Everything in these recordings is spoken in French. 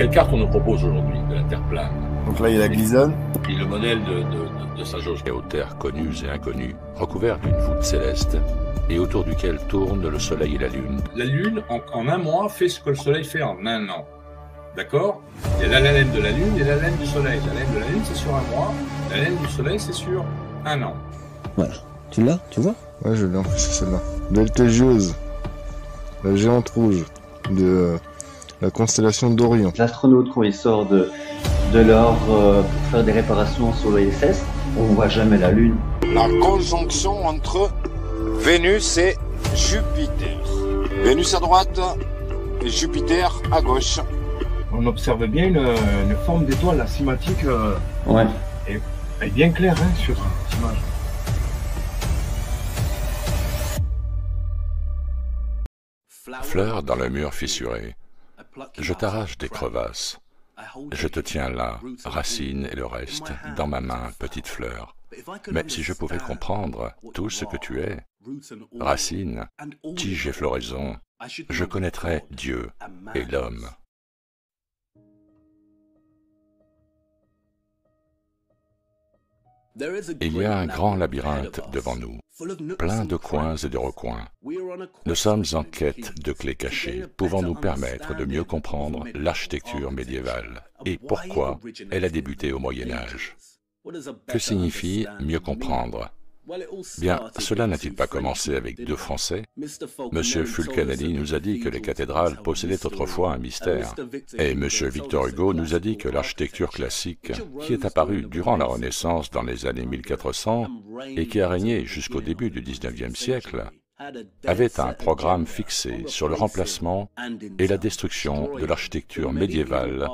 quelle carte on nous propose aujourd'hui de la Terre plane? Donc là, il y a la glisonne. Puis le modèle de sa jauge aux terres connues et inconnues, recouvert d'une voûte céleste, et autour duquel tournent le Soleil et la Lune. La Lune, en un mois, fait ce que le Soleil fait en un an. D'accord? Il y a la laine de la Lune et la laine du Soleil. La laine de la Lune, c'est sur un mois. La laine du Soleil, c'est sur un an. Voilà. Tu l'as, tu vois? Ouais, je l'ai, c'est celle-là. Betelgeuse, la géante rouge de la constellation d'Orion. L'astronaute, quand il sort de l'or pour faire des réparations sur l'ISS, on voit jamais la Lune. La conjonction entre Vénus et Jupiter. Vénus à droite et Jupiter à gauche. On observe bien une forme d'étoile asymétrique. Ouais. Et bien claire sur cette image. Fleur dans le mur fissuré, je t'arrache des crevasses. Je te tiens là, racine et le reste, dans ma main, petite fleur. Mais si je pouvais comprendre tout ce que tu es, racine, tige et floraison, je connaîtrais Dieu et l'homme. Il y a un grand labyrinthe devant nous, plein de coins et de recoins. Nous sommes en quête de clés cachées, pouvant nous permettre de mieux comprendre l'architecture médiévale et pourquoi elle a débuté au Moyen Âge. Que signifie mieux comprendre? Bien, cela n'a-t-il pas commencé avec deux Français? Monsieur Fulcanelli nous a dit que les cathédrales possédaient autrefois un mystère, et Monsieur Victor Hugo nous a dit que l'architecture classique, qui est apparue durant la Renaissance dans les années 1400 et qui a régné jusqu'au début du XIXe siècle, avait un programme fixé sur le remplacement et la destruction de l'architecture médiévale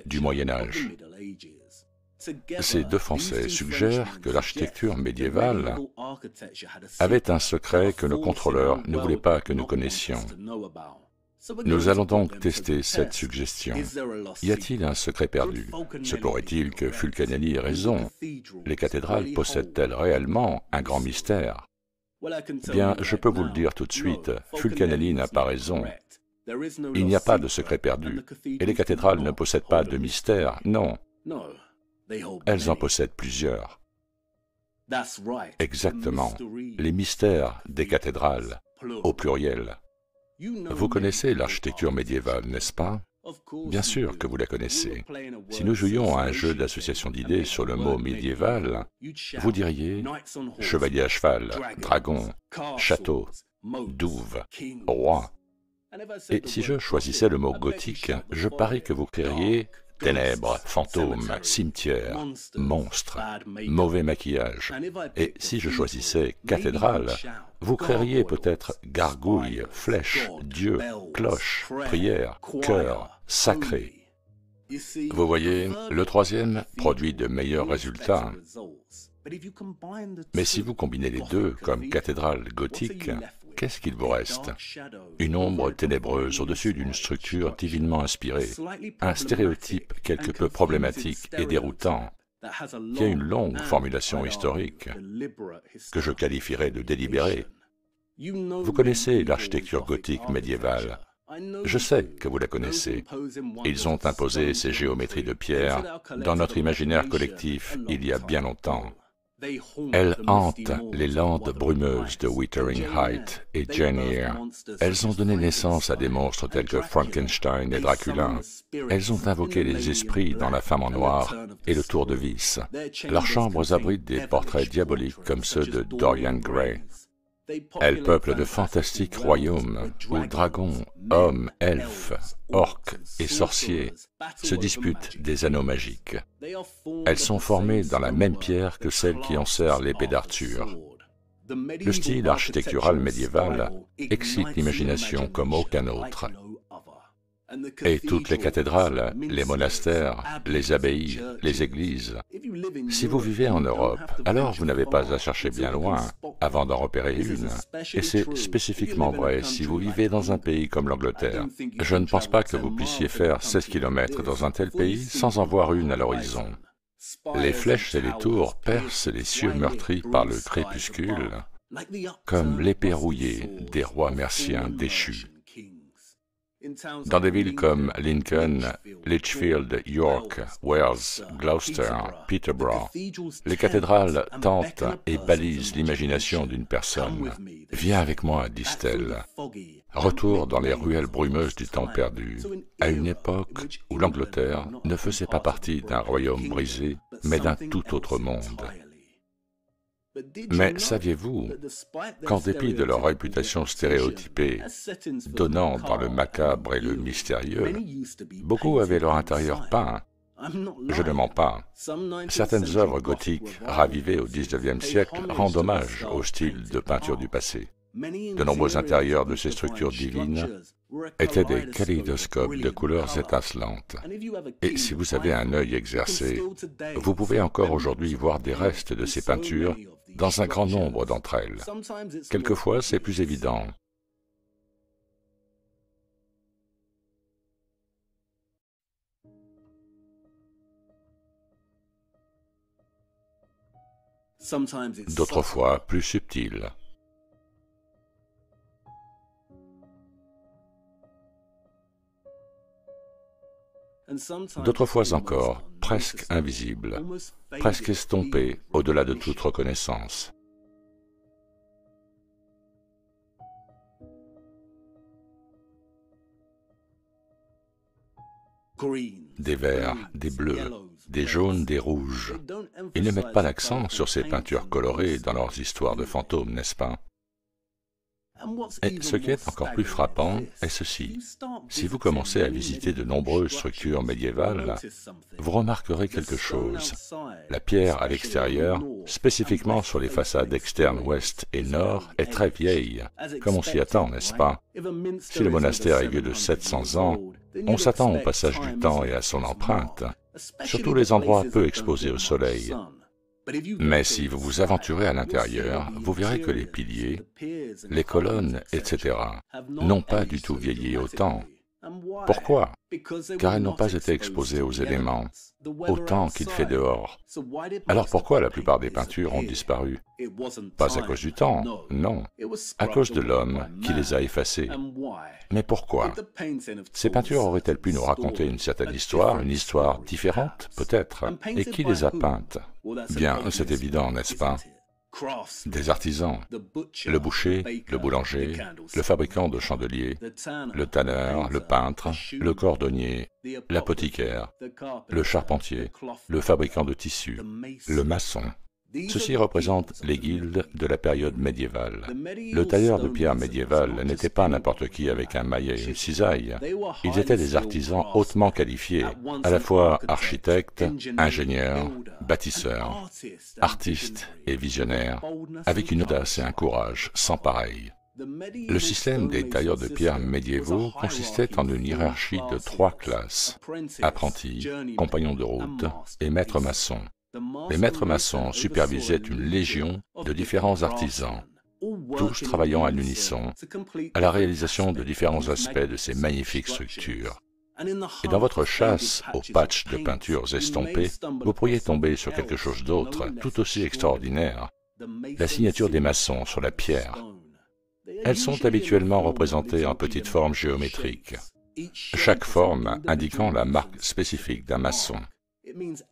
du Moyen Âge. Ces deux Français suggèrent que l'architecture médiévale avait un secret que nos contrôleurs ne voulaient pas que nous connaissions. Nous allons donc tester cette suggestion. Y a-t-il un secret perdu? Se pourrait-il que Fulcanelli ait raison? Les cathédrales possèdent-elles réellement un grand mystère? Bien, je peux vous le dire tout de suite, Fulcanelli n'a pas raison. Il n'y a pas de secret perdu, et les cathédrales ne possèdent pas de mystère, non. Elles en possèdent plusieurs. Exactement, les mystères des cathédrales, au pluriel. Vous connaissez l'architecture médiévale, n'est-ce pas? Bien sûr que vous la connaissez. Si nous jouions à un jeu d'association d'idées sur le mot médiéval, vous diriez chevalier à cheval, dragon, château, douve, roi. Et si je choisissais le mot gothique, je parie que vous crieriez ténèbres, fantômes, cimetières, monstres, mauvais maquillage. Et si je choisissais cathédrale, vous crieriez peut-être gargouille, flèche, Dieu, cloche, prière, cœur, sacré. Vous voyez, le troisième produit de meilleurs résultats. Mais si vous combinez les deux comme cathédrale gothique, qu'est-ce qu'il vous reste? Une ombre ténébreuse au-dessus d'une structure divinement inspirée, un stéréotype quelque peu problématique et déroutant, qui a une longue formulation historique, que je qualifierais de délibérée. Vous connaissez l'architecture gothique médiévale. Je sais que vous la connaissez. Ils ont imposé ces géométries de pierre dans notre imaginaire collectif il y a bien longtemps. Elles hantent les landes brumeuses de Wuthering Heights et Jane Eyre. Elles ont donné naissance à des monstres tels que Frankenstein et Dracula. Elles ont invoqué les esprits dans La Femme en noir et Le Tour de Vis. Leurs chambres abritent des portraits diaboliques comme ceux de Dorian Gray. Elles peuplent de fantastiques royaumes où dragons, hommes, elfes, orques et sorciers se disputent des anneaux magiques. Elles sont formées dans la même pierre que celle qui enserre l'épée d'Arthur. Le style architectural médiéval excite l'imagination comme aucun autre. Et toutes les cathédrales, les monastères, les abbayes, les églises. Si vous vivez en Europe, alors vous n'avez pas à chercher bien loin avant d'en repérer une. Et c'est spécifiquement vrai si vous vivez dans un pays comme l'Angleterre. Je ne pense pas que vous puissiez faire 16 km dans un tel pays sans en voir une à l'horizon. Les flèches et les tours percent les cieux meurtris par le crépuscule, comme l'épée rouillée des rois merciens déchus. Dans des villes comme Lincoln, Lichfield, York, Wells, Gloucester, Peterborough, les cathédrales tentent et balisent l'imagination d'une personne. « Viens avec moi », disent-elles. Retour dans les ruelles brumeuses du temps perdu, à une époque où l'Angleterre ne faisait pas partie d'un royaume brisé, mais d'un tout autre monde. Mais saviez-vous qu'en dépit de leur réputation stéréotypée, donnant dans le macabre et le mystérieux, beaucoup avaient leur intérieur peint? Je ne mens pas. Certaines œuvres gothiques ravivées au XIXe siècle rendent hommage au style de peinture du passé. De nombreux intérieurs de ces structures divines étaient des kaléidoscopes de couleurs étincelantes. Et si vous avez un œil exercé, vous pouvez encore aujourd'hui voir des restes de ces peintures dans un grand nombre d'entre elles. Quelquefois, c'est plus évident. D'autres fois, plus subtil. D'autres fois encore, presque invisible, presque estompé au-delà de toute reconnaissance. Des verts, des bleus, des jaunes, des rouges. Ils ne mettent pas l'accent sur ces peintures colorées dans leurs histoires de fantômes, n'est-ce pas? Et ce qui est encore plus frappant est ceci. Si vous commencez à visiter de nombreuses structures médiévales, vous remarquerez quelque chose. La pierre à l'extérieur, spécifiquement sur les façades externes ouest et nord, est très vieille, comme on s'y attend, n'est-ce pas? Si le monastère est vieux de 700 ans, on s'attend au passage du temps et à son empreinte, surtout les endroits peu exposés au soleil. Mais si vous vous aventurez à l'intérieur, vous verrez que les piliers, les colonnes, etc., n'ont pas du tout vieilli autant. Pourquoi? Car elles n'ont pas été exposées aux éléments, au temps qu'il fait dehors. Alors pourquoi la plupart des peintures ont disparu? Pas à cause du temps, non, à cause de l'homme qui les a effacées. Mais pourquoi? Ces peintures auraient-elles pu nous raconter une certaine histoire, une histoire différente, peut-être? Et qui les a peintes? Bien, c'est évident, n'est-ce pas? Des artisans, le boucher, le boulanger, le fabricant de chandeliers, le tanneur, le peintre, le cordonnier, l'apothicaire, le charpentier, le fabricant de tissus, le maçon. Ceci représente les guildes de la période médiévale. Le tailleur de pierre médiéval n'était pas n'importe qui avec un maillet et une cisaille. Ils étaient des artisans hautement qualifiés, à la fois architectes, ingénieurs, bâtisseurs, artistes et visionnaires, avec une audace et un courage sans pareil. Le système des tailleurs de pierre médiévaux consistait en une hiérarchie de 3 classes: apprentis, compagnons de route et maîtres maçons. Les maîtres maçons supervisaient une légion de différents artisans, tous travaillant à l'unisson à la réalisation de différents aspects de ces magnifiques structures. Et dans votre chasse aux patchs de peintures estompées, vous pourriez tomber sur quelque chose d'autre, tout aussi extraordinaire: la signature des maçons sur la pierre. Elles sont habituellement représentées en petites formes géométriques, chaque forme indiquant la marque spécifique d'un maçon.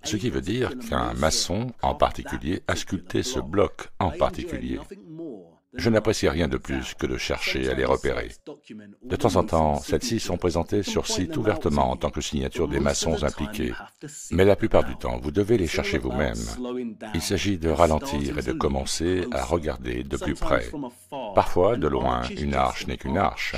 Ce qui veut dire qu'un maçon en particulier a sculpté ce bloc en particulier. Je n'apprécie rien de plus que de chercher à les repérer. De temps en temps, celles-ci sont présentées sur site ouvertement en tant que signature des maçons impliqués. Mais la plupart du temps, vous devez les chercher vous-même. Il s'agit de ralentir et de commencer à regarder de plus près. Parfois, de loin, une arche n'est qu'une arche.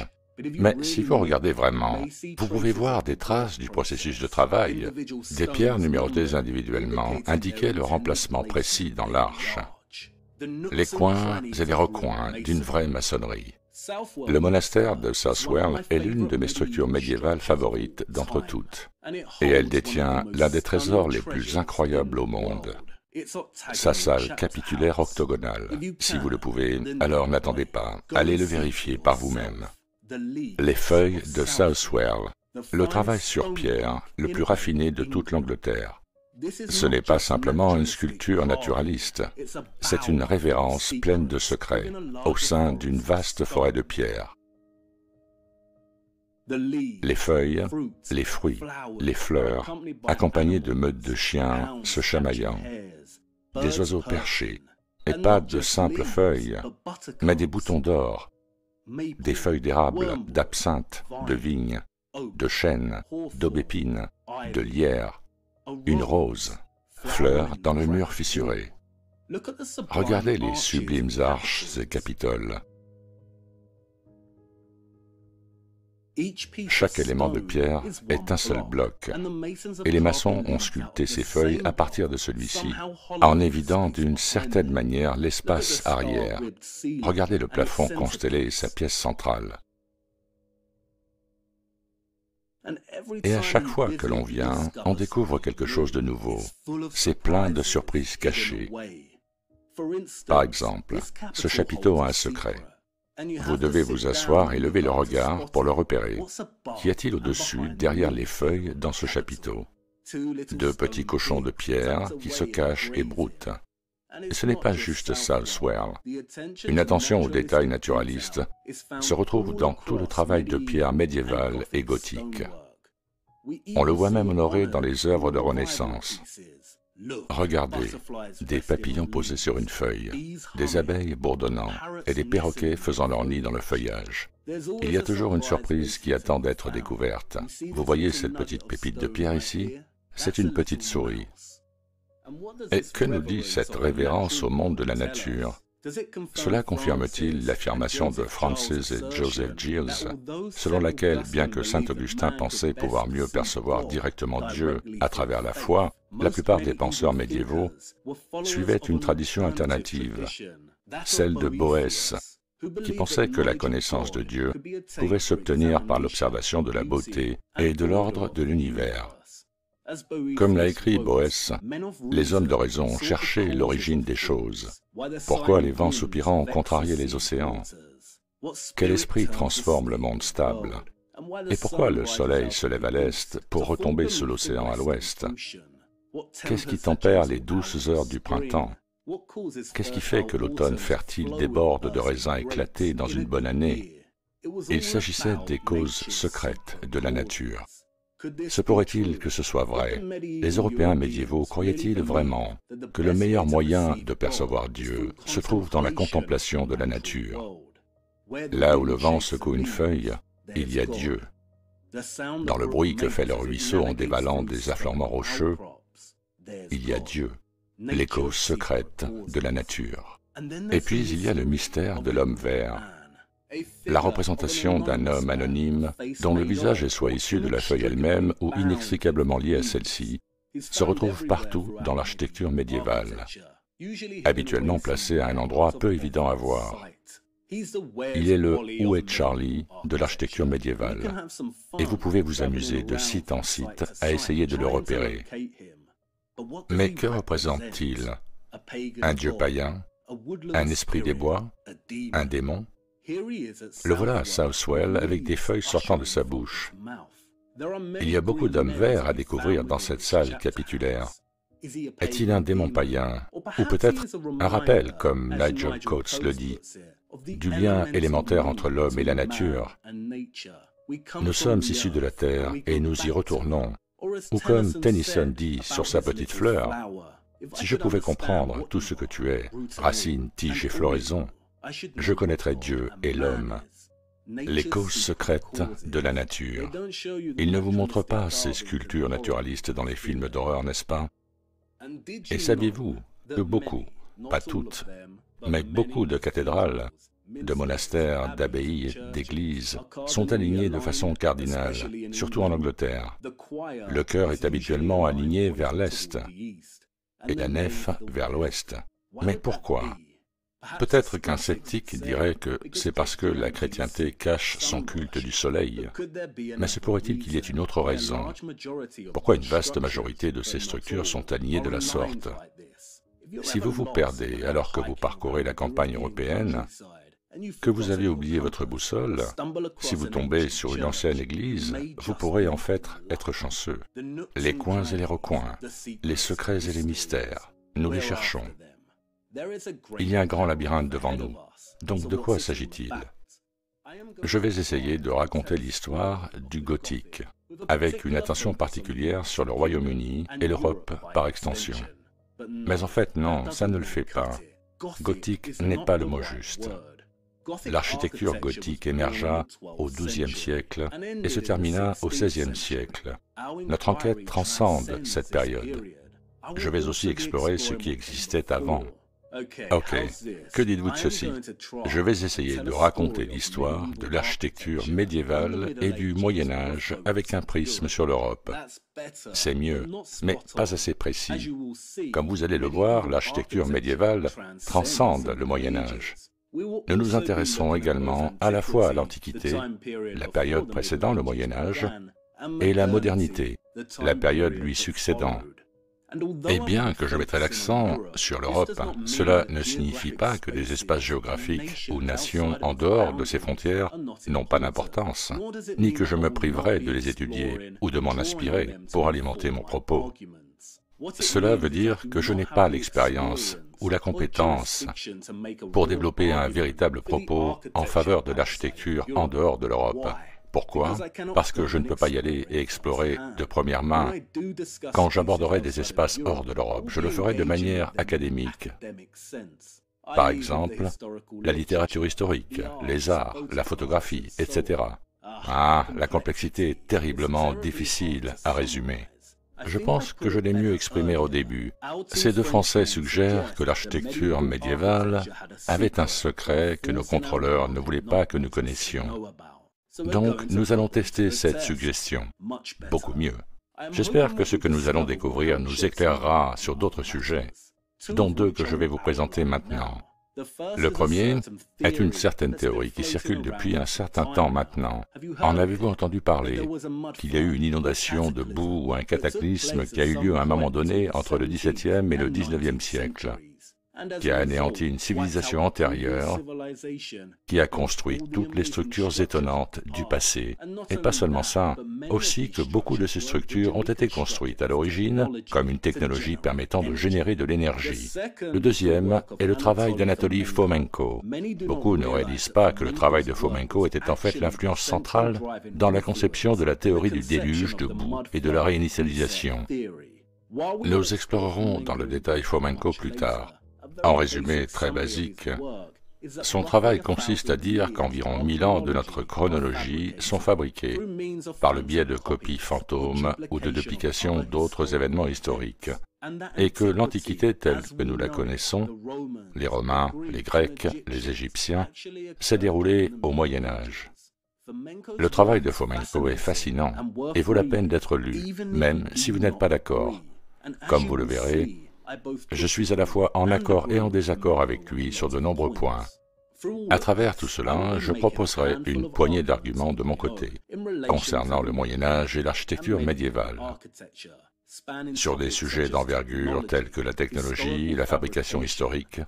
Mais si vous regardez vraiment, vous pouvez voir des traces du processus de travail. Des pierres numérotées individuellement indiquaient leur emplacement précis dans l'arche, les coins et les recoins d'une vraie maçonnerie. Le monastère de Southwell est l'une de mes structures médiévales favorites d'entre toutes, et elle détient l'un des trésors les plus incroyables au monde. Sa salle capitulaire octogonale. Si vous le pouvez, alors n'attendez pas, allez le vérifier par vous-même. Les feuilles de Southwell, le travail sur pierre le plus raffiné de toute l'Angleterre. Ce n'est pas simplement une sculpture naturaliste, c'est une révérence pleine de secrets au sein d'une vaste forêt de pierre. Les feuilles, les fruits, les fleurs, accompagnés de meutes de chiens se chamaillant, des oiseaux perchés, et pas de simples feuilles, mais des boutons d'or, des feuilles d'érable, d'absinthe, de vigne, de chêne, d'aubépine, de lierre, une rose, fleur dans le mur fissuré. Regardez les sublimes arches et capitoles. Chaque élément de pierre est un seul bloc, et les maçons ont sculpté ces feuilles à partir de celui-ci, en évidant d'une certaine manière l'espace arrière. Regardez le plafond constellé et sa pièce centrale. Et à chaque fois que l'on vient, on découvre quelque chose de nouveau. C'est plein de surprises cachées. Par exemple, ce chapiteau a un secret. Vous devez vous asseoir et lever le regard pour le repérer. Qu'y a-t-il au-dessus, derrière les feuilles, dans ce chapiteau? Deux petits cochons de pierre qui se cachent et broutent. Et ce n'est pas juste Southwell. Une attention aux détails naturalistes se retrouve dans tout le travail de pierre médiévale et gothique. On le voit même honoré dans les œuvres de Renaissance. Regardez, des papillons posés sur une feuille, des abeilles bourdonnant et des perroquets faisant leur nid dans le feuillage. Il y a toujours une surprise qui attend d'être découverte. Vous voyez cette petite pépite de pierre ici? C'est une petite souris. Et que nous dit cette révérence au monde de la nature? Cela confirme-t-il l'affirmation de Francis et Joseph Giles, selon laquelle, bien que saint Augustin pensait pouvoir mieux percevoir directement Dieu à travers la foi, la plupart des penseurs médiévaux suivaient une tradition alternative, celle de Boès, qui pensait que la connaissance de Dieu pouvait s'obtenir par l'observation de la beauté et de l'ordre de l'univers. Comme l'a écrit Boès, les hommes de raison cherchaient l'origine des choses. Pourquoi les vents soupirants ont contrarié les océans? Quel esprit transforme le monde stable? Et pourquoi le soleil se lève à l'est pour retomber sous l'océan à l'ouest? Qu'est-ce qui tempère les douces heures du printemps? Qu'est-ce qui fait que l'automne fertile déborde de raisins éclatés dans une bonne année? Il s'agissait des causes secrètes de la nature. Se pourrait-il que ce soit vrai? Les Européens médiévaux croyaient-ils vraiment que le meilleur moyen de percevoir Dieu se trouve dans la contemplation de la nature? Là où le vent secoue une feuille, il y a Dieu. Dans le bruit que fait le ruisseau en dévalant des affleurements rocheux, il y a Dieu, les causes secrètes de la nature. Et puis il y a le mystère de l'homme vert, la représentation d'un homme anonyme dont le visage est soit issu de la feuille elle-même ou inextricablement lié à celle-ci, se retrouve partout dans l'architecture médiévale, habituellement placé à un endroit peu évident à voir. Il est le « Où est Charlie » de l'architecture médiévale, et vous pouvez vous amuser de site en site à essayer de le repérer. Mais que représente-t-il? Un dieu païen? Un esprit des bois? Un démon? Le voilà à Southwell avec des feuilles sortant de sa bouche. Il y a beaucoup d'hommes verts à découvrir dans cette salle capitulaire. Est-il un démon païen, ou peut-être un rappel, comme Nigel Coates le dit, du lien élémentaire entre l'homme et la nature? Nous sommes issus de la terre et nous y retournons. Ou comme Tennyson dit sur sa petite fleur, « Si je pouvais comprendre tout ce que tu es, racines, tiges et floraisons, je connaîtrais Dieu et l'homme. » Les causes secrètes de la nature. Ils ne vous montrent pas ces sculptures naturalistes dans les films d'horreur, n'est-ce pas? Et saviez-vous que beaucoup, pas toutes, mais beaucoup de cathédrales, de monastères, d'abbayes, d'églises sont alignés de façon cardinale, surtout en Angleterre. Le chœur est habituellement aligné vers l'est et la nef vers l'ouest. Mais pourquoi? Peut-être qu'un sceptique dirait que c'est parce que la chrétienté cache son culte du soleil. Mais se pourrait-il qu'il y ait une autre raison? Pourquoi une vaste majorité de ces structures sont alignées de la sorte? Si vous vous perdez alors que vous parcourez la campagne européenne, que vous avez oublié votre boussole, si vous tombez sur une ancienne église, vous pourrez en fait être chanceux. Les coins et les recoins, les secrets et les mystères, nous les cherchons. Il y a un grand labyrinthe devant nous. Donc de quoi s'agit-il? je vais essayer de raconter l'histoire du gothique, avec une attention particulière sur le Royaume-Uni et l'Europe par extension. Mais en fait, non, ça ne le fait pas. Gothique n'est pas le mot juste. L'architecture gothique émergea au XIIe siècle et se termina au XVIe siècle. Notre enquête transcende cette période. Je vais aussi explorer ce qui existait avant. Ok, que dites-vous de ceci? Je vais essayer de raconter l'histoire de l'architecture médiévale et du Moyen-Âge avec un prisme sur l'Europe. C'est mieux, mais pas assez précis. Comme vous allez le voir, l'architecture médiévale transcende le Moyen-Âge. Nous nous intéressons également à la fois à l'Antiquité, la période précédant le Moyen-Âge, et la modernité, la période lui succédant. Et bien que je mettrai l'accent sur l'Europe, cela ne signifie pas que des espaces géographiques ou nations en dehors de ces frontières n'ont pas d'importance, ni que je me priverai de les étudier ou de m'en inspirer pour alimenter mon propos. Cela veut dire que je n'ai pas l'expérience ou la compétence pour développer un véritable propos en faveur de l'architecture en dehors de l'Europe. Pourquoi? Parce que je ne peux pas y aller et explorer de première main. Quand j'aborderai des espaces hors de l'Europe, je le ferai de manière académique. Par exemple, la littérature historique, les arts, la photographie, etc. Ah, la complexité est terriblement difficile à résumer. Je pense que je l'ai mieux exprimé au début. Ces deux Français suggèrent que l'architecture médiévale avait un secret que nos contrôleurs ne voulaient pas que nous connaissions. Donc, nous allons tester cette suggestion. Beaucoup mieux. J'espère que ce que nous allons découvrir nous éclairera sur d'autres sujets, dont deux que je vais vous présenter maintenant. Le premier est une certaine théorie qui circule depuis un certain temps maintenant. En avez-vous entendu parler qu'il y a eu une inondation de boue ou un cataclysme qui a eu lieu à un moment donné entre le XVIIe et le XIXe siècle, qui a anéanti une civilisation antérieure, qui a construit toutes les structures étonnantes du passé. Et pas seulement ça, aussi que beaucoup de ces structures ont été construites à l'origine comme une technologie permettant de générer de l'énergie. Le deuxième est le travail d'Anatoly Fomenko. Beaucoup ne réalisent pas que le travail de Fomenko était en fait l'influence centrale dans la conception de la théorie du déluge de boue et de la réinitialisation. Nous explorerons dans le détail Fomenko plus tard. En résumé très basique, son travail consiste à dire qu'environ 1000 ans de notre chronologie sont fabriqués par le biais de copies fantômes ou de duplications d'autres événements historiques, et que l'Antiquité telle que nous la connaissons, les Romains, les Grecs, les Égyptiens, s'est déroulée au Moyen-Âge. Le travail de Fomenko est fascinant et vaut la peine d'être lu, même si vous n'êtes pas d'accord. Comme vous le verrez, je suis à la fois en accord et en désaccord avec lui sur de nombreux points. À travers tout cela, je proposerai une poignée d'arguments de mon côté, concernant le Moyen-Âge et l'architecture médiévale, sur des sujets d'envergure tels que la technologie, la fabrication historique,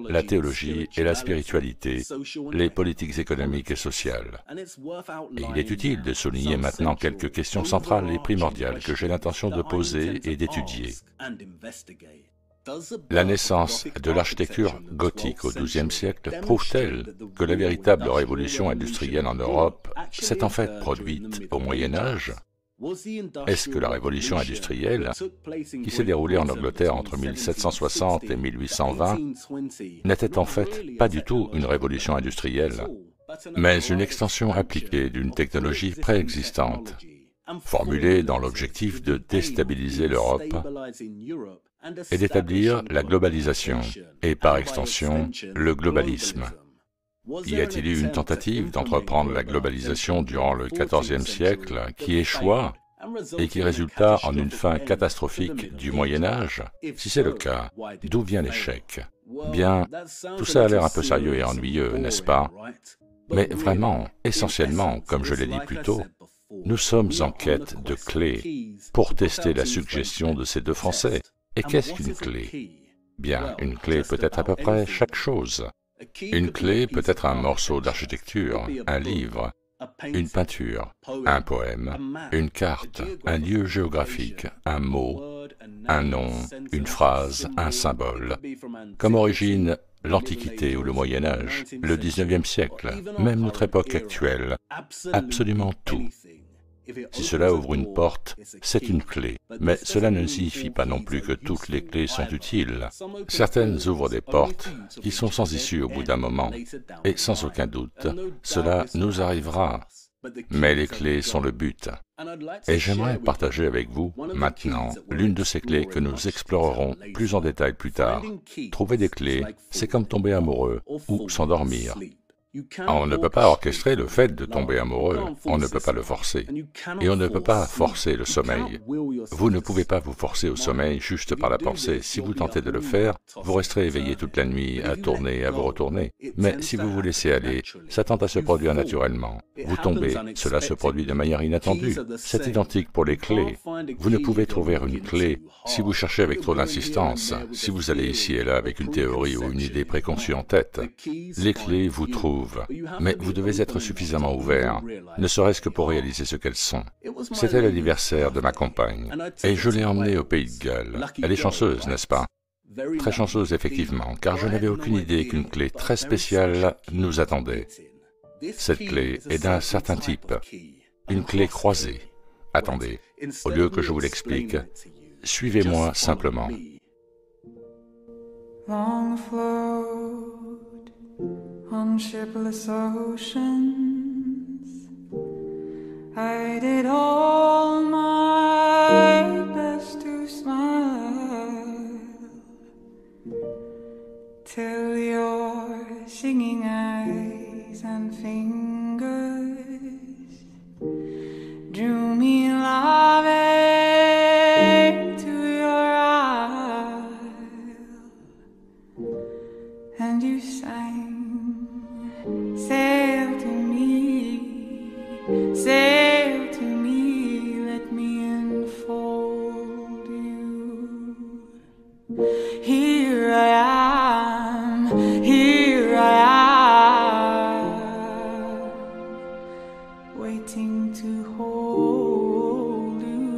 la théologie et la spiritualité, les politiques économiques et sociales. Et il est utile de souligner maintenant quelques questions centrales et primordiales que j'ai l'intention de poser et d'étudier. La naissance de l'architecture gothique au XIIe siècle prouve-t-elle que la véritable révolution industrielle en Europe s'est en fait produite au Moyen-Âge? Est-ce que la révolution industrielle, qui s'est déroulée en Angleterre entre 1760 et 1820, n'était en fait pas du tout une révolution industrielle, mais une extension appliquée d'une technologie préexistante, formulée dans l'objectif de déstabiliser l'Europe et d'établir la globalisation, et par extension, le globalisme. Y a-t-il eu une tentative d'entreprendre la globalisation durant le XIVe siècle qui échoua et qui résulta en une fin catastrophique du Moyen-Âge? Si c'est le cas, d'où vient l'échec? Bien, tout ça a l'air un peu sérieux et ennuyeux, n'est-ce pas? Mais vraiment, essentiellement, comme je l'ai dit plus tôt, nous sommes en quête de clés pour tester la suggestion de ces deux Français. Et qu'est-ce qu'une clé? Bien, une clé peut être à peu près chaque chose. Une clé peut être un morceau d'architecture, un livre, une peinture, un poème, une carte, un lieu géographique, un mot, un nom, une phrase, un symbole. Comme origine, l'Antiquité ou le Moyen-Âge, le 19e siècle, même notre époque actuelle, absolument tout. Si cela ouvre une porte, c'est une clé, mais cela ne signifie pas non plus que toutes les clés sont utiles. Certaines ouvrent des portes qui sont sans issue au bout d'un moment, et sans aucun doute, cela nous arrivera. Mais les clés sont le but. Et j'aimerais partager avec vous, maintenant, l'une de ces clés que nous explorerons plus en détail plus tard. Trouver des clés, c'est comme tomber amoureux ou s'endormir. On ne peut pas orchestrer le fait de tomber amoureux, on ne peut pas le forcer. Et on ne peut pas forcer le sommeil. Vous ne pouvez pas vous forcer au sommeil juste par la pensée. Si vous tentez de le faire, vous resterez éveillé toute la nuit, à tourner, à vous retourner. Mais si vous vous laissez aller, ça tend à se produire naturellement. Vous tombez, cela se produit de manière inattendue. C'est identique pour les clés. Vous ne pouvez trouver une clé si vous cherchez avec trop d'insistance, si vous allez ici et là avec une théorie ou une idée préconçue en tête. Les clés vous trouvent. Mais vous devez être suffisamment ouvert, ne serait-ce que pour réaliser ce qu'elles sont. C'était l'anniversaire de ma compagne, et je l'ai emmenée au Pays de Galles. Elle est chanceuse, n'est-ce pas? Très chanceuse, effectivement, car je n'avais aucune idée qu'une clé très spéciale nous attendait. Cette clé est d'un certain type, une clé croisée. Attendez, au lieu que je vous l'explique, suivez-moi simplement. On shipless oceans, I did all my best to smile, till your singing eyes and fingers drew me loving to your isle, and you sang. Sail to me, let me enfold you. Here I am, waiting to hold you.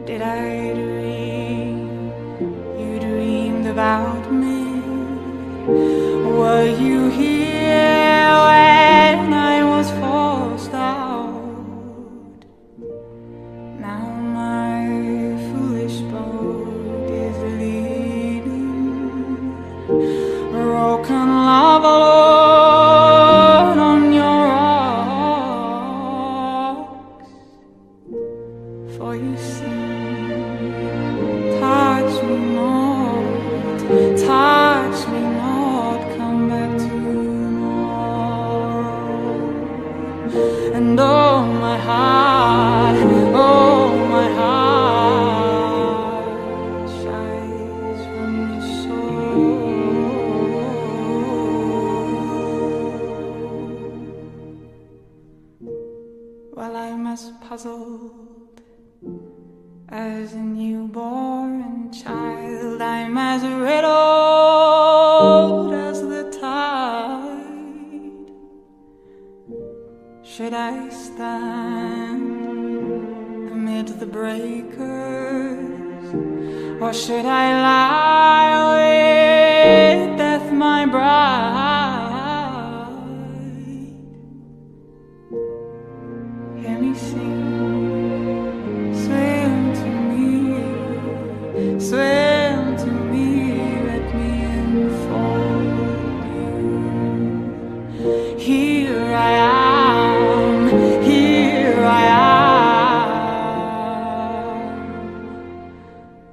Did I dream you dreamed about me? Were you here when I was forced out? Now my foolish boat is leading, broken love alone on your rocks. For you sing, touch me not, touch me not. And oh my heart shies from the soul. Well, I'm as puzzled as a newborn child, I'm as riddled as the tide. Should I stand amid the breakers, or should I lie with death my bride? Hear me sing, swim to me, let me enfold you. Here I am,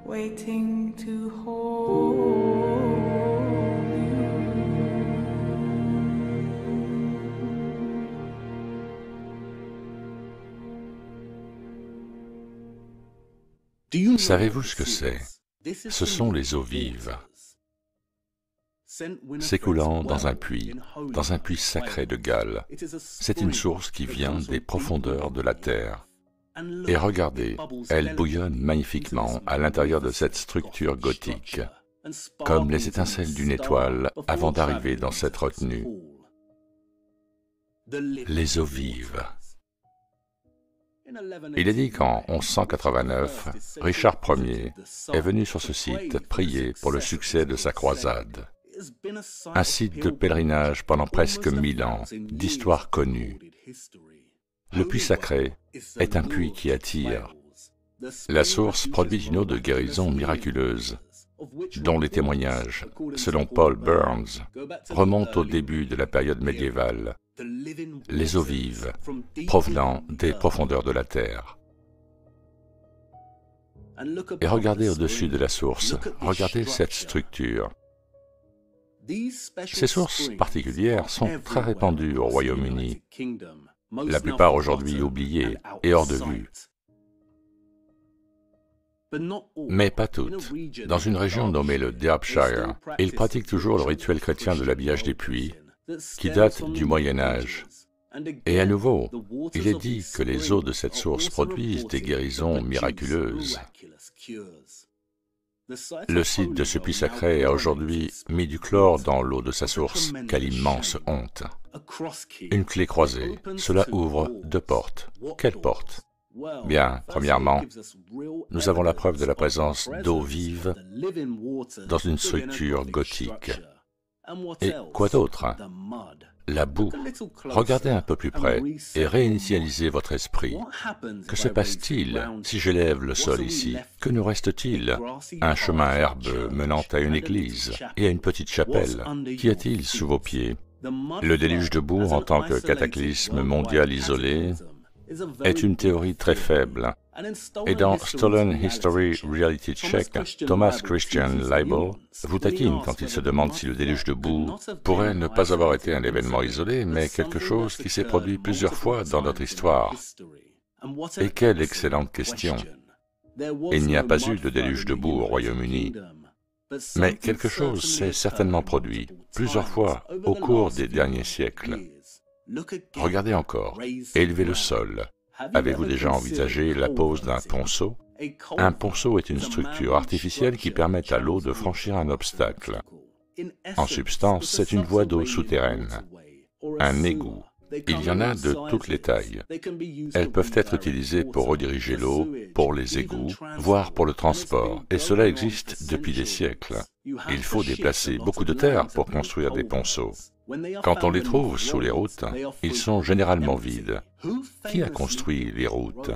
waiting to hold you. Savez-vous ce que c'est? Ce sont les eaux vives, s'écoulant dans un puits sacré de Galles. C'est une source qui vient des profondeurs de la terre. Et regardez, elle bouillonne magnifiquement à l'intérieur de cette structure gothique, comme les étincelles d'une étoile avant d'arriver dans cette retenue. Les eaux vives. Il est dit qu'en 1189, Richard Ier est venu sur ce site prier pour le succès de sa croisade. Un site de pèlerinage pendant presque 1000 ans, d'histoire connue. Le puits sacré est un puits qui attire. La source produit une eau de guérison miraculeuse, dont les témoignages, selon Paul Burns, remontent au début de la période médiévale. Les eaux vives, provenant des profondeurs de la terre. Et regardez au-dessus de la source, regardez cette structure. Ces sources particulières sont très répandues au Royaume-Uni, la plupart aujourd'hui oubliées et hors de vue. Mais pas toutes. Dans une région nommée le Derbyshire, ils pratiquent toujours le rituel chrétien de l'habillage des puits, qui date du Moyen-Âge. Et à nouveau, il est dit que les eaux de cette source produisent des guérisons miraculeuses. Le site de ce puits sacré a aujourd'hui mis du chlore dans l'eau de sa source. Quelle immense honte! Une clé croisée, cela ouvre 2 portes. Quelles portes? Bien, premièrement, nous avons la preuve de la présence d'eau vive dans une structure gothique. Et quoi d'autre? La boue. Regardez un peu plus près et réinitialisez votre esprit. Que se passe-t-il si j'élève le sol ici? Que nous reste-t-il? Un chemin herbeux menant à une église et à une petite chapelle. Qu'y a-t-il sous vos pieds? Le déluge de boue en tant que cataclysme mondial isolé est une théorie très faible. Et dans Stolen History Reality Check, Thomas Christian Leibel vous taquine quand il se demande si le déluge de boue pourrait ne pas avoir été un événement isolé, mais quelque chose qui s'est produit plusieurs fois dans notre histoire. Et quelle excellente question! Il n'y a pas eu de déluge de boue au Royaume-Uni, mais quelque chose s'est certainement produit, plusieurs fois, au cours des derniers siècles. Regardez encore, élevez le sol. Avez-vous déjà envisagé la pose d'un ponceau? Un ponceau est une structure artificielle qui permet à l'eau de franchir un obstacle. En substance, c'est une voie d'eau souterraine, un égout. Il y en a de toutes les tailles. Elles peuvent être utilisées pour rediriger l'eau, pour les égouts, voire pour le transport, et cela existe depuis des siècles. Il faut déplacer beaucoup de terre pour construire des ponceaux. Quand on les trouve sous les routes, ils sont généralement vides. Qui a construit les routes?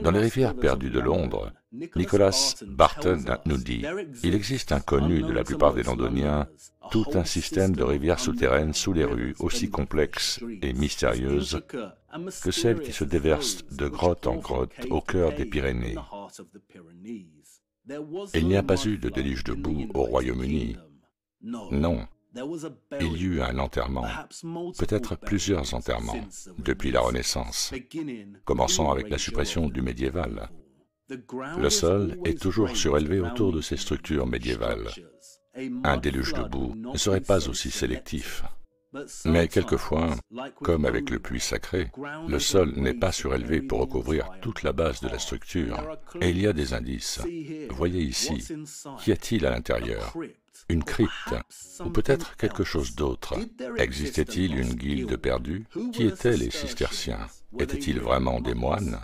Dans les rivières perdues de Londres, Nicholas Barton nous dit « Il existe inconnu de la plupart des Londoniens tout un système de rivières souterraines sous les rues aussi complexes et mystérieuses que celles qui se déversent de grotte en grotte au cœur des Pyrénées. » Il n'y a pas eu de déluge de boue au Royaume-Uni. Non. Il y eut un enterrement, peut-être plusieurs enterrements, depuis la Renaissance, commençant avec la suppression du médiéval. Le sol est toujours surélevé autour de ces structures médiévales. Un déluge de boue ne serait pas aussi sélectif. Mais quelquefois, comme avec le puits sacré, le sol n'est pas surélevé pour recouvrir toute la base de la structure, et il y a des indices. Voyez ici, qu'y a-t-il à l'intérieur? Une crypte, ou peut-être quelque chose d'autre. Existait-il une guilde perdue? Qui étaient les cisterciens? Étaient-ils vraiment des moines?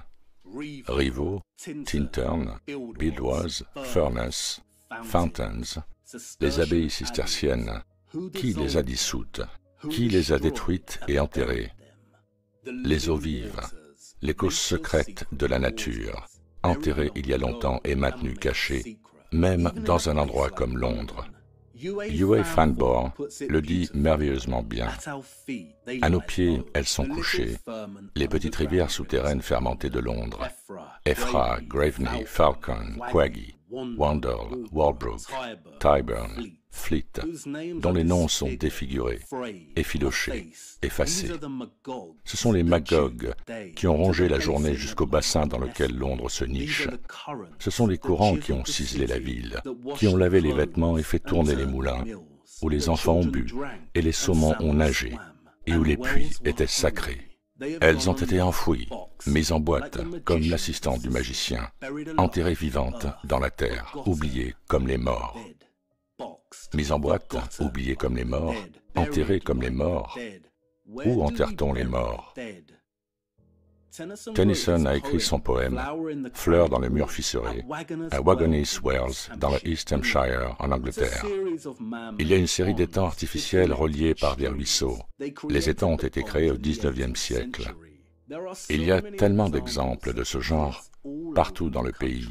Rivaux, Tintern, Buildwas, Furness, Fountains, les abbayes cisterciennes. Qui les a dissoutes? Qui les a détruites et enterrées? Les eaux vives, les causes secrètes de la nature, enterrées il y a longtemps et maintenues cachées, même dans un endroit comme Londres. Uwe Fanborg le dit merveilleusement bien. À nos pieds, elles sont couchées, les petites rivières souterraines fermentées de Londres. Effra, Graveney, Falcon, Quaggy, Wandle, Walbrook, Tyburn, Fleet, dont les noms sont défigurés, effilochés, effacés. Ce sont les Magog qui ont rongé la journée jusqu'au bassin dans lequel Londres se niche. Ce sont les courants qui ont ciselé la ville, qui ont lavé les vêtements et fait tourner les moulins, où les enfants ont bu et les saumons ont nagé, et où les puits étaient sacrés. Elles ont été enfouies, mises en boîte, comme l'assistante du magicien, enterrées vivantes dans la terre, oubliées comme les morts. Mises en boîte, oubliées comme les morts, enterrées comme les morts. Où enterre-t-on les morts? Tennyson a écrit son poème « Fleurs dans le mur fissuré » à Wagonis Wells, dans le East Hampshire, en Angleterre. Il y a une série d'étangs artificiels reliés par des ruisseaux. Les étangs ont été créés au XIXe siècle. Il y a tellement d'exemples de ce genre partout dans le pays.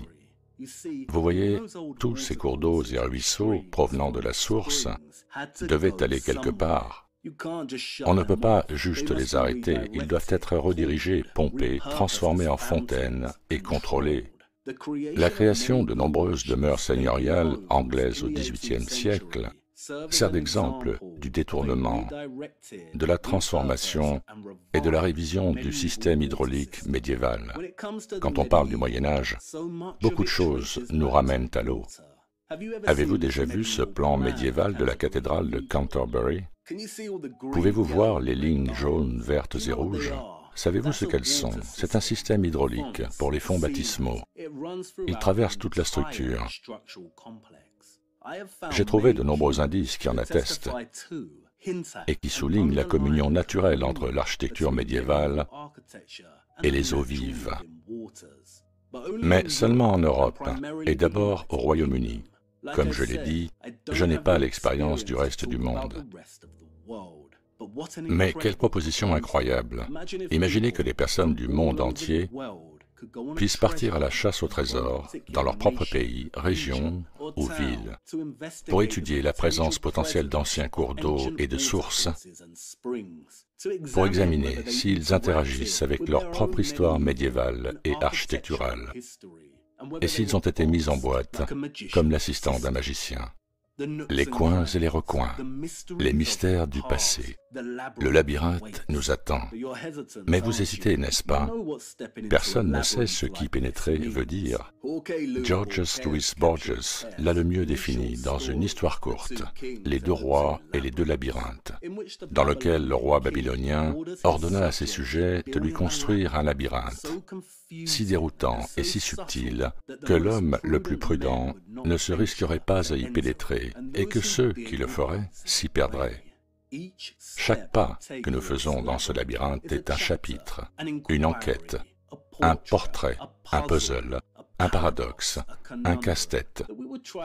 Vous voyez, tous ces cours d'eau et ruisseaux provenant de la source devaient aller quelque part. On ne peut pas juste les arrêter, ils doivent être redirigés, pompés, transformés en fontaines et contrôlés. La création de nombreuses demeures seigneuriales anglaises au XVIIIe siècle sert d'exemple du détournement, de la transformation et de la révision du système hydraulique médiéval. Quand on parle du Moyen-Âge, beaucoup de choses nous ramènent à l'eau. Avez-vous déjà vu ce plan médiéval de la cathédrale de Canterbury? Pouvez-vous voir les lignes jaunes, vertes et rouges? Savez-vous ce qu'elles sont? C'est un système hydraulique pour les fonds baptismaux. Il traverse toute la structure. J'ai trouvé de nombreux indices qui en attestent et qui soulignent la communion naturelle entre l'architecture médiévale et les eaux vives. Mais seulement en Europe, et d'abord au Royaume-Uni. Comme je l'ai dit, je n'ai pas l'expérience du reste du monde. Mais quelle proposition incroyable! Imaginez que les personnes du monde entier puissent partir à la chasse au trésor dans leur propre pays, région ou ville, pour étudier la présence potentielle d'anciens cours d'eau et de sources, pour examiner s'ils interagissent avec leur propre histoire médiévale et architecturale, et s'ils ont été mis en boîte comme l'assistant d'un magicien. Les coins et les recoins, les mystères du passé. Le labyrinthe nous attend. Mais vous hésitez, n'est-ce pas? Personne ne sait ce qu'y pénétrer veut dire. Georges Louis Borges l'a le mieux défini dans une histoire courte, Les deux rois et les deux labyrinthes, dans lequel le roi babylonien ordonna à ses sujets de lui construire un labyrinthe, si déroutant et si subtil que l'homme le plus prudent ne se risquerait pas à y pénétrer et que ceux qui le feraient s'y perdraient. Chaque pas que nous faisons dans ce labyrinthe est un chapitre, une enquête, un portrait, un puzzle, un paradoxe, un casse-tête.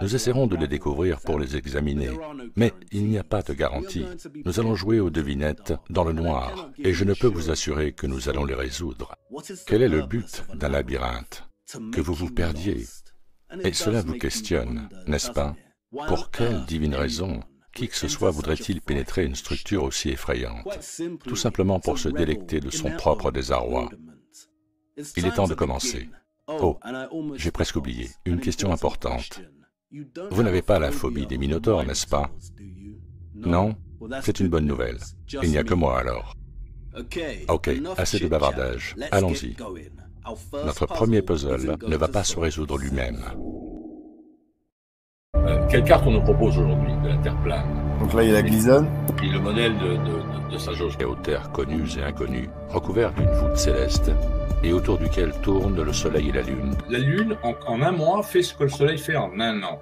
Nous essaierons de les découvrir pour les examiner, mais il n'y a pas de garantie. Nous allons jouer aux devinettes dans le noir, et je ne peux vous assurer que nous allons les résoudre. Quel est le but d'un labyrinthe? Que vous vous perdiez. Et cela vous questionne, n'est-ce pas? Pour quelle divine raison qui que ce soit voudrait-il pénétrer une structure aussi effrayante? Tout simplement pour se délecter de son propre désarroi. Il est temps de commencer. Oh, j'ai presque oublié, une question importante. Vous n'avez pas la phobie des minotaures, n'est-ce pas? Non? C'est une bonne nouvelle. Il n'y a que moi alors. Ok, assez de bavardage. Allons-y. Notre premier puzzle ne va pas se résoudre lui-même. Quelle carte on nous propose aujourd'hui de la Terre plane? Donc là, il y a la glisonne. Et le modèle de sa jauge aux terres connues et inconnues, recouvert d'une voûte céleste, et autour duquel tournent le Soleil et la Lune. La Lune, en un mois, fait ce que le Soleil fait en un an.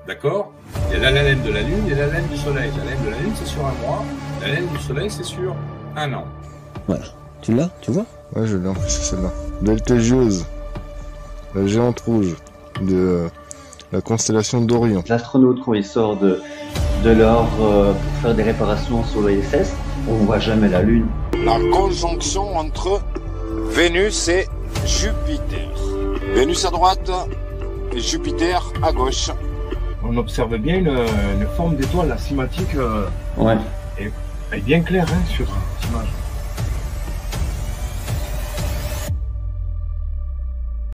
D'accord? Il y a la laine de la Lune et la laine du Soleil. La laine de la Lune, c'est sur un mois. La laine du Soleil, c'est sur un an. Voilà. Tu l'as, tu vois? Ouais, je l'ai en plus, c'est celle-là. Beltégieuse, la géante rouge de la constellation d'Orion. Les astronautes, quand ils sortent de l'or pour faire des réparations sur l'ISS, on ne voit jamais la Lune. La conjonction entre Vénus et Jupiter. Vénus à droite et Jupiter à gauche. On observe bien une forme d'étoile, la cinématique Ouais. est bien claire hein, sur cette image.